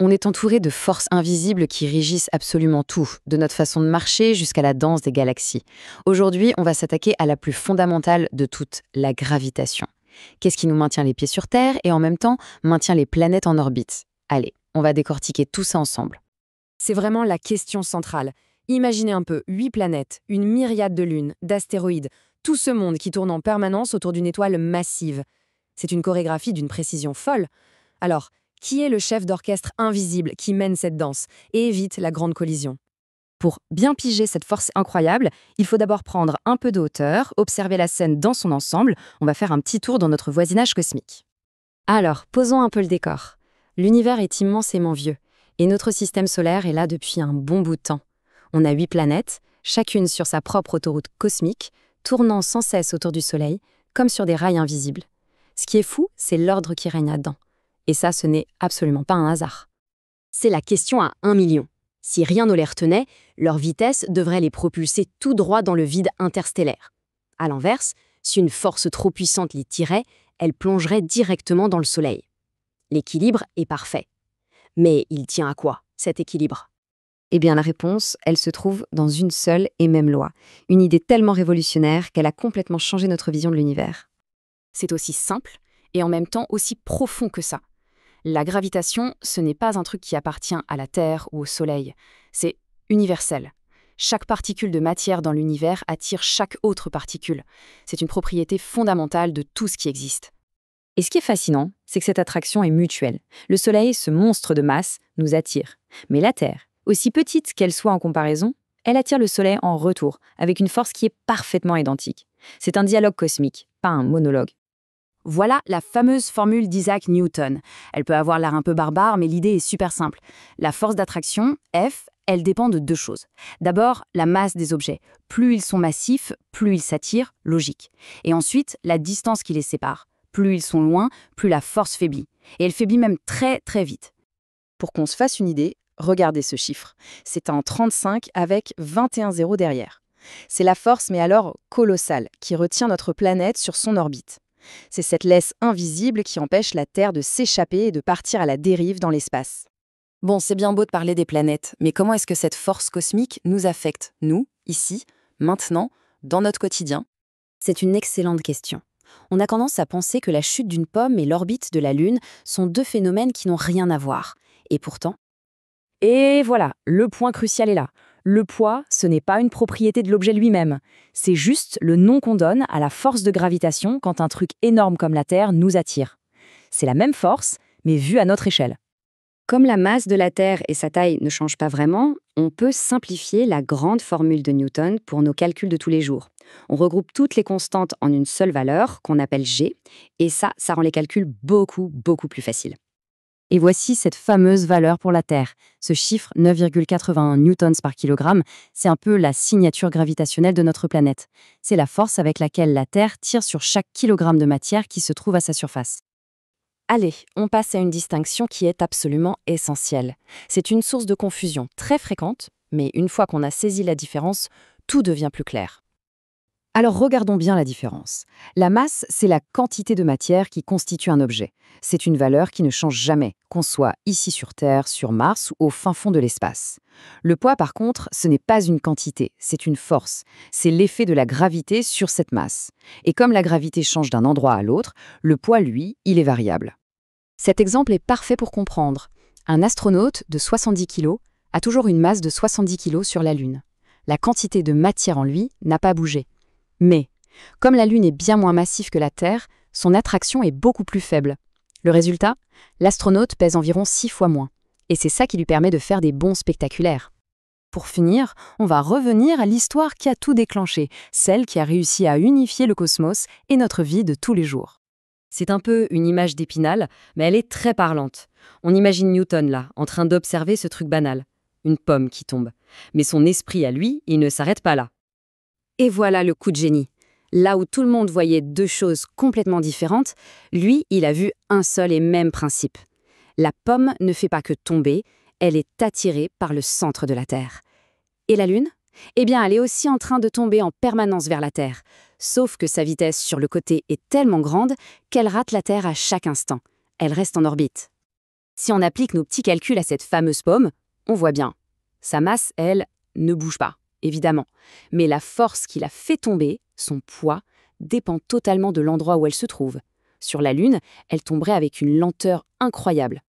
On est entouré de forces invisibles qui régissent absolument tout, de notre façon de marcher jusqu'à la danse des galaxies. Aujourd'hui, on va s'attaquer à la plus fondamentale de toutes, la gravitation. Qu'est-ce qui nous maintient les pieds sur Terre et en même temps maintient les planètes en orbite? Allez, on va décortiquer tout ça ensemble. C'est vraiment la question centrale. Imaginez un peu 8 planètes, une myriade de lunes, d'astéroïdes, tout ce monde qui tourne en permanence autour d'une étoile massive. C'est une chorégraphie d'une précision folle. Alors, qui est le chef d'orchestre invisible qui mène cette danse et évite la grande collision? Pour bien piger cette force incroyable, il faut d'abord prendre un peu de hauteur, observer la scène dans son ensemble. On va faire un petit tour dans notre voisinage cosmique. Alors, posons un peu le décor. L'univers est immensément vieux, et notre système solaire est là depuis un bon bout de temps. On a 8 planètes, chacune sur sa propre autoroute cosmique, tournant sans cesse autour du Soleil, comme sur des rails invisibles. Ce qui est fou, c'est l'ordre qui règne là-dedans. Et ça, ce n'est absolument pas un hasard. C'est la question à 1 million. Si rien ne les retenait, leur vitesse devrait les propulser tout droit dans le vide interstellaire. À l'inverse, si une force trop puissante les tirait, elles plongeraient directement dans le Soleil. L'équilibre est parfait. Mais il tient à quoi, cet équilibre? Eh bien, la réponse, elle se trouve dans une seule et même loi. Une idée tellement révolutionnaire qu'elle a complètement changé notre vision de l'univers. C'est aussi simple et en même temps aussi profond que ça. La gravitation, ce n'est pas un truc qui appartient à la Terre ou au Soleil. C'est universel. Chaque particule de matière dans l'univers attire chaque autre particule. C'est une propriété fondamentale de tout ce qui existe. Et ce qui est fascinant, c'est que cette attraction est mutuelle. Le Soleil, ce monstre de masse, nous attire. Mais la Terre, aussi petite qu'elle soit en comparaison, elle attire le Soleil en retour, avec une force qui est parfaitement identique. C'est un dialogue cosmique, pas un monologue. Voilà la fameuse formule d'Isaac Newton. Elle peut avoir l'air un peu barbare, mais l'idée est super simple. La force d'attraction, F, elle dépend de 2 choses. D'abord, la masse des objets. Plus ils sont massifs, plus ils s'attirent, logique. Et ensuite, la distance qui les sépare. Plus ils sont loin, plus la force faiblit. Et elle faiblit même très très vite. Pour qu'on se fasse une idée, regardez ce chiffre. C'est un 35 avec 21 zéros derrière. C'est la force, mais alors colossale, qui retient notre planète sur son orbite. C'est cette laisse invisible qui empêche la Terre de s'échapper et de partir à la dérive dans l'espace. Bon, c'est bien beau de parler des planètes, mais comment est-ce que cette force cosmique nous affecte, nous, ici, maintenant, dans notre quotidien? C'est une excellente question. On a tendance à penser que la chute d'une pomme et l'orbite de la Lune sont 2 phénomènes qui n'ont rien à voir. Et pourtant... Et voilà, le point crucial est là. Le poids, ce n'est pas une propriété de l'objet lui-même. C'est juste le nom qu'on donne à la force de gravitation quand un truc énorme comme la Terre nous attire. C'est la même force, mais vue à notre échelle. Comme la masse de la Terre et sa taille ne changent pas vraiment, on peut simplifier la grande formule de Newton pour nos calculs de tous les jours. On regroupe toutes les constantes en une seule valeur, qu'on appelle G, et ça rend les calculs beaucoup plus faciles. Et voici cette fameuse valeur pour la Terre. Ce chiffre, 9,81 newtons par kilogramme, c'est un peu la signature gravitationnelle de notre planète. C'est la force avec laquelle la Terre tire sur chaque kilogramme de matière qui se trouve à sa surface. Allez, on passe à une distinction qui est absolument essentielle. C'est une source de confusion très fréquente, mais une fois qu'on a saisi la différence, tout devient plus clair. Alors regardons bien la différence. La masse, c'est la quantité de matière qui constitue un objet. C'est une valeur qui ne change jamais, qu'on soit ici sur Terre, sur Mars ou au fin fond de l'espace. Le poids, par contre, ce n'est pas une quantité, c'est une force. C'est l'effet de la gravité sur cette masse. Et comme la gravité change d'un endroit à l'autre, le poids, lui, il est variable. Cet exemple est parfait pour comprendre. Un astronaute de 70 kg a toujours une masse de 70 kg sur la Lune. La quantité de matière en lui n'a pas bougé. Mais, comme la Lune est bien moins massive que la Terre, son attraction est beaucoup plus faible. Le résultat, l'astronaute pèse environ 6 fois moins. Et c'est ça qui lui permet de faire des bonds spectaculaires. Pour finir, on va revenir à l'histoire qui a tout déclenché, celle qui a réussi à unifier le cosmos et notre vie de tous les jours. C'est un peu une image d'Épinal, mais elle est très parlante. On imagine Newton là, en train d'observer ce truc banal. Une pomme qui tombe. Mais son esprit à lui, il ne s'arrête pas là. Et voilà le coup de génie. Là où tout le monde voyait 2 choses complètement différentes, lui, il a vu un seul et même principe. La pomme ne fait pas que tomber, elle est attirée par le centre de la Terre. Et la Lune? Eh bien, elle est aussi en train de tomber en permanence vers la Terre. Sauf que sa vitesse sur le côté est tellement grande qu'elle rate la Terre à chaque instant. Elle reste en orbite. Si on applique nos petits calculs à cette fameuse pomme, on voit bien. Sa masse, elle, ne bouge pas, évidemment. Mais la force qui la fait tomber, son poids, dépend totalement de l'endroit où elle se trouve. Sur la Lune, elle tomberait avec une lenteur incroyable.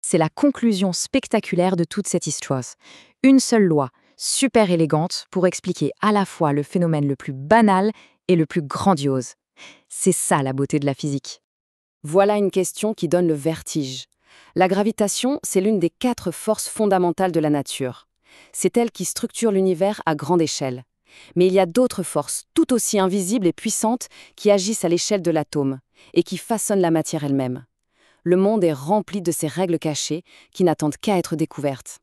C'est la conclusion spectaculaire de toute cette histoire. Une seule loi, super élégante, pour expliquer à la fois le phénomène le plus banal et le plus grandiose. C'est ça la beauté de la physique. Voilà une question qui donne le vertige. La gravitation, c'est l'une des 4 forces fondamentales de la nature. C'est elle qui structure l'univers à grande échelle. Mais il y a d'autres forces, tout aussi invisibles et puissantes, qui agissent à l'échelle de l'atome et qui façonnent la matière elle-même. Le monde est rempli de ces règles cachées qui n'attendent qu'à être découvertes.